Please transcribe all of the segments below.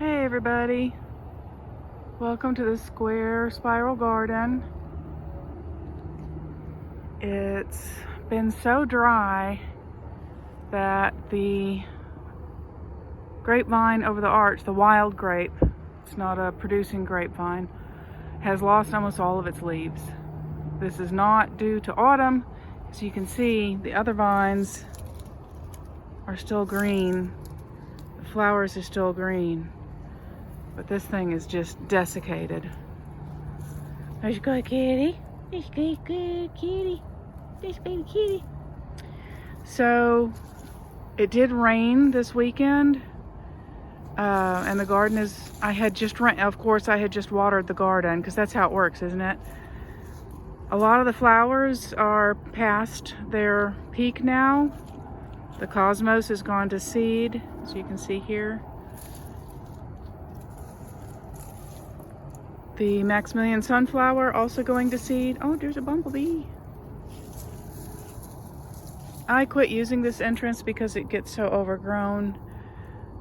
Hey everybody, welcome to the Square Spiral Garden. It's been so dry that the grapevine over the arch, the wild grape, it's not a producing grapevine, has lost almost all of its leaves. This is not due to autumn. As you can see, the other vines are still green. The flowers are still green. But this thing is just desiccated. There's a good kitty. There's a good kitty. There's a good kitty. So, it did rain this weekend. And the garden is, of course I had just watered the garden because that's how it works, isn't it? A lot of the flowers are past their peak now. The cosmos has gone to seed, as you can see here. The Maximilian sunflower also going to seed. Oh, there's a bumblebee. I quit using this entrance because it gets so overgrown.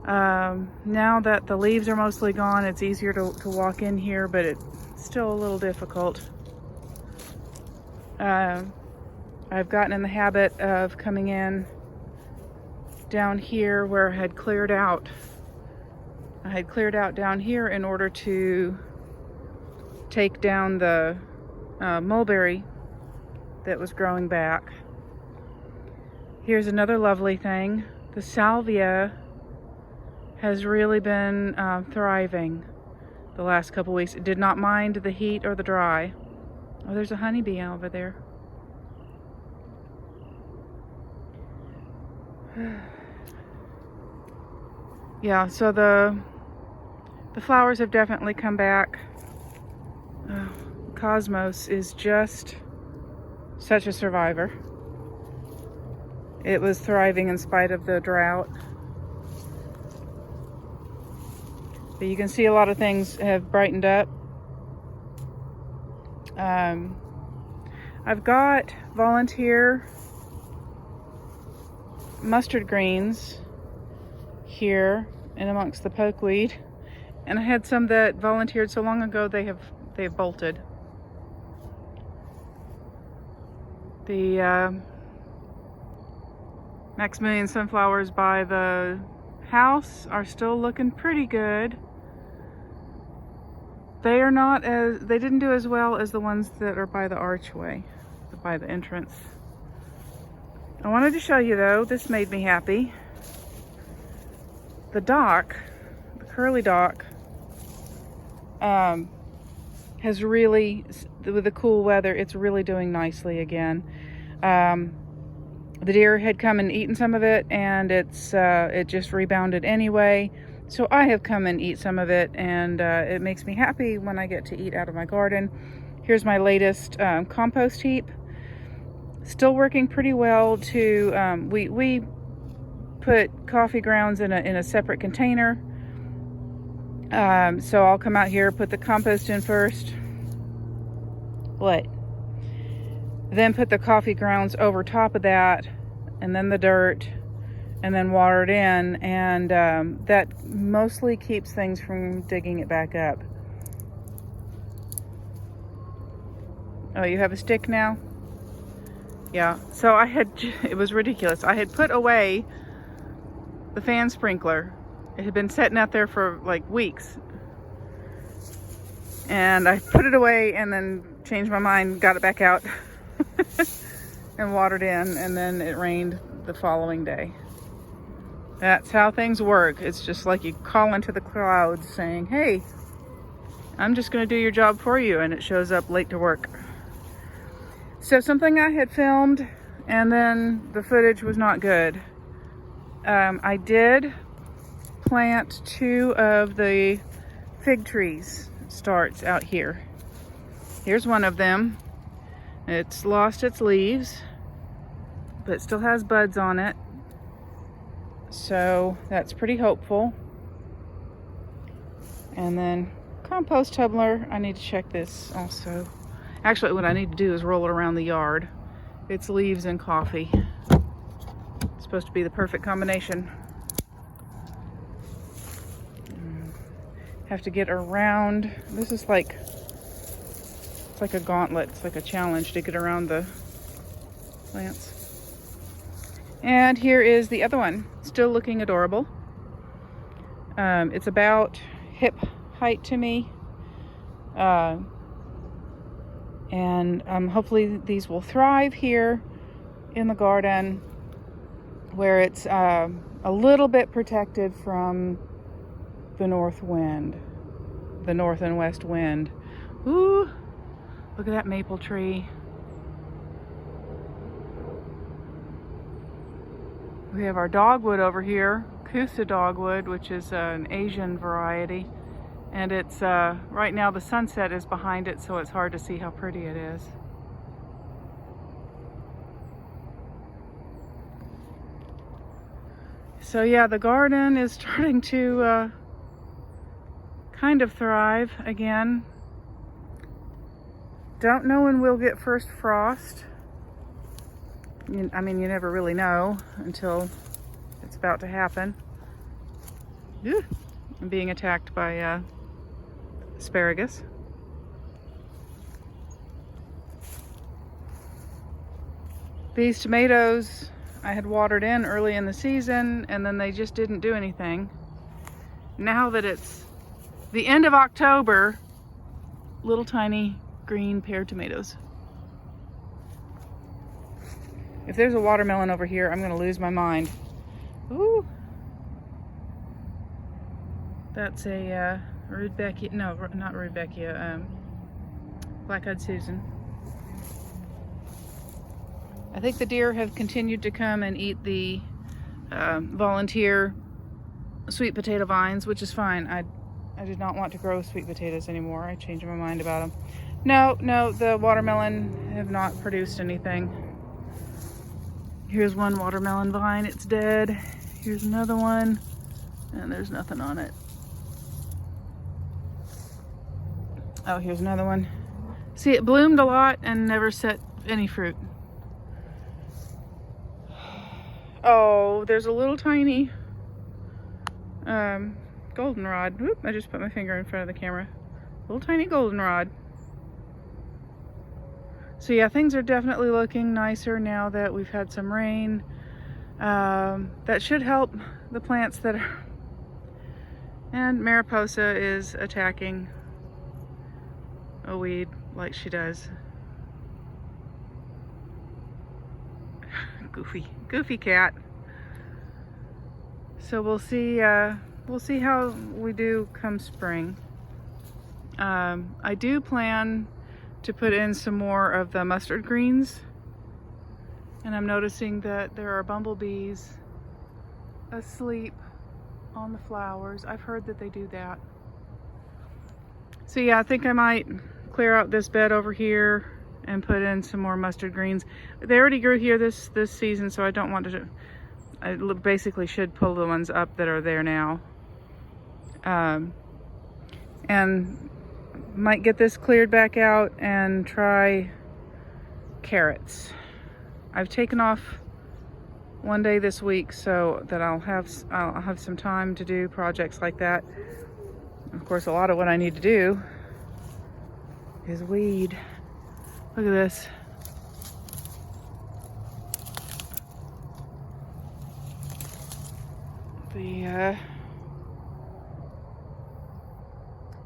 Now that the leaves are mostly gone, it's easier to walk in here, but it's still a little difficult. I've gotten in the habit of coming in down here where I had cleared out. I had cleared out down here in order to take down the mulberry that was growing back. Here's another lovely thing. The salvia has really been thriving the last couple weeks. It did not mind the heat or the dry. Oh, there's a honeybee over there. Yeah, so the flowers have definitely come back. Cosmos is just such a survivor. It was thriving in spite of the drought. But you can see a lot of things have brightened up. I've got volunteer mustard greens here and amongst the pokeweed. And I had some that volunteered so long ago they've bolted. The Maximilian sunflowers by the house are still looking pretty good. They didn't do as well as the ones that are by the archway, by the entrance. I wanted to show you though, this made me happy. The dock, the curly dock, has really, with the cool weather, it's really doing nicely again. The deer had come and eaten some of it, and it just rebounded anyway. So I have come and eat some of it, and it makes me happy when I get to eat out of my garden. Here's my latest compost heap. Still working pretty well. We put coffee grounds in a separate container. So I'll come out here, put the compost in first. Then put the coffee grounds over top of that, and then the dirt, and then water it in, and that mostly keeps things from digging it back up. Oh, you have a stick now? Yeah, so it was ridiculous. I had put away the fan sprinkler. It had been sitting out there for like weeks. And I put it away and then changed my mind, got it back out and watered in, and then it rained the following day. That's how things work. It's just like you call into the clouds saying, hey, I'm just going to do your job for you, and it shows up late to work. So something I had filmed, and then the footage was not good. I did plant 2 of the fig trees starts out here. Here's one of them. It's lost its leaves, but it still has buds on it. So that's pretty hopeful. And then compost tumbler, I need to check this also. Actually, what I need to do is roll it around the yard. It's leaves and coffee. It's supposed to be the perfect combination. have to get around. This is like, it's like a gauntlet. It's like a challenge to get around the plants. And here is the other one, still looking adorable. It's about hip height to me. And hopefully these will thrive here in the garden where it's a little bit protected from the north wind, the north and west wind. Ooh, look at that maple tree. We have our dogwood over here, Kusa dogwood, which is an Asian variety. And it's, right now the sunset is behind it, so it's hard to see how pretty it is. So yeah, the garden is starting to kind of thrive again. Don't know when we'll get first frost. I mean, you never really know until it's about to happen. Ew. I'm being attacked by asparagus. These tomatoes I had watered in early in the season, and then they just didn't do anything. Now that it's the end of October, little tiny green pear tomatoes. If there's a watermelon over here, I'm gonna lose my mind. Ooh. That's a Rudbeckia, no, not Rudbeckia, Black-eyed Susan. I think the deer have continued to come and eat the volunteer sweet potato vines, which is fine. I did not want to grow sweet potatoes anymore. I changed my mind about them. No, the watermelon have not produced anything. Here's one watermelon vine, it's dead. Here's another one, and there's nothing on it. Oh, here's another one. See, it bloomed a lot and never set any fruit. Oh, there's a little tiny goldenrod. Oop, I just put my finger in front of the camera. Little tiny goldenrod. So yeah, things are definitely looking nicer now that we've had some rain. That should help the plants that are... And Mariposa is attacking a weed like she does. Goofy cat. So we'll see how we do come spring. I do plan to put in some more of the mustard greens, and I'm noticing that there are bumblebees asleep on the flowers. I've heard that they do that. So yeah, I think I might clear out this bed over here and put in some more mustard greens. They already grew here this season, so I don't want to, I basically should pull the ones up that are there now. And might get this cleared back out and try carrots. I've taken off one day this week so that I'll have some time to do projects like that. Of course, a lot of what I need to do is weed. Look at this.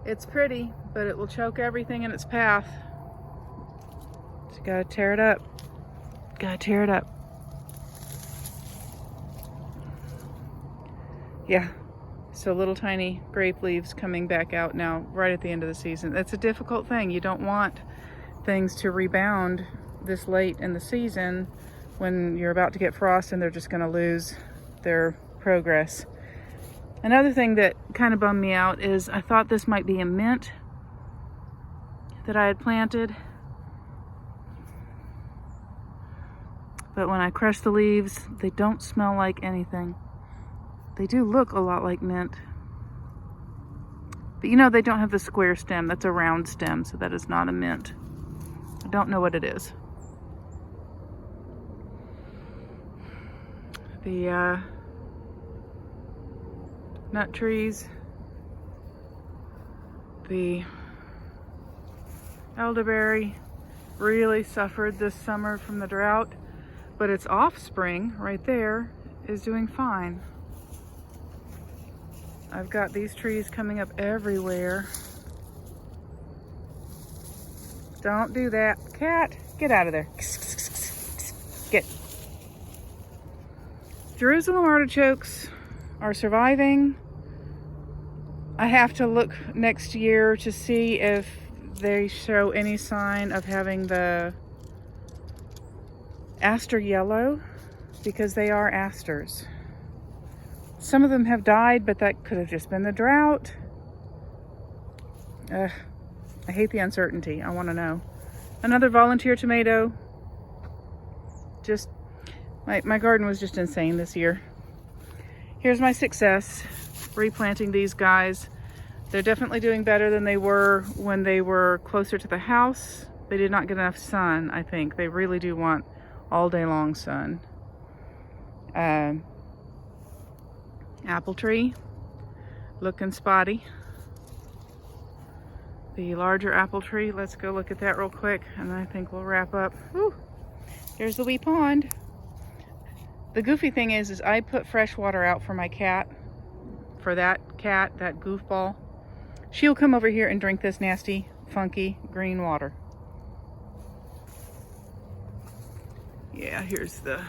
It's pretty, but it will choke everything in its path. So you gotta tear it up. Gotta tear it up. Yeah. So little tiny grape leaves coming back out now, right at the end of the season. It's a difficult thing. You don't want things to rebound this late in the season when you're about to get frost and they're just gonna lose their progress. Another thing that kind of bummed me out is I thought this might be a mint that I had planted. But when I crush the leaves, they don't smell like anything. They do look a lot like mint. But you know, they don't have the square stem. That's a round stem, so that is not a mint. I don't know what it is. The nut trees The elderberry really suffered this summer from the drought, but its offspring right there is doing fine. I've got these trees coming up everywhere. Don't do that. Cat, get out of there. Get. Jerusalem artichokes are surviving. I have to look next year to see if they show any sign of having the aster yellow, because they are asters. Some of them have died, but that could have just been the drought. I hate the uncertainty. I want to know. Another volunteer tomato. Just, my garden was just insane this year. Here's my success, replanting these guys. They're definitely doing better than they were when they were closer to the house. They did not get enough sun, I think. They really do want all day long sun. Apple tree, looking spotty. The larger apple tree, let's go look at that real quick, and I think we'll wrap up. Whew. Here's the wee pond. The goofy thing is I put fresh water out for my cat, for that cat, that goofball. She'll come over here and drink this nasty, funky green water. Yeah, here's the,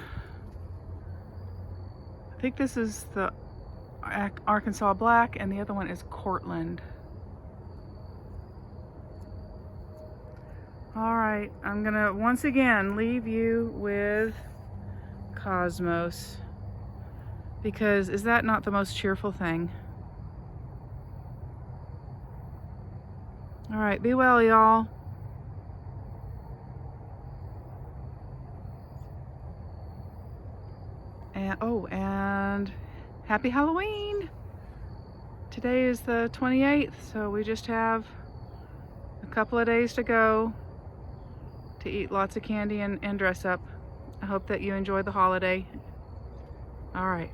I think this is the Arkansas Black, and the other one is Cortland. All right, I'm gonna once again leave you with Cosmos, because is that not the most cheerful thing? All right, be well, y'all. And happy Halloween. Today is the 28th, so we just have a couple of days to go to eat lots of candy and dress up. I hope that you enjoy the holiday. All right.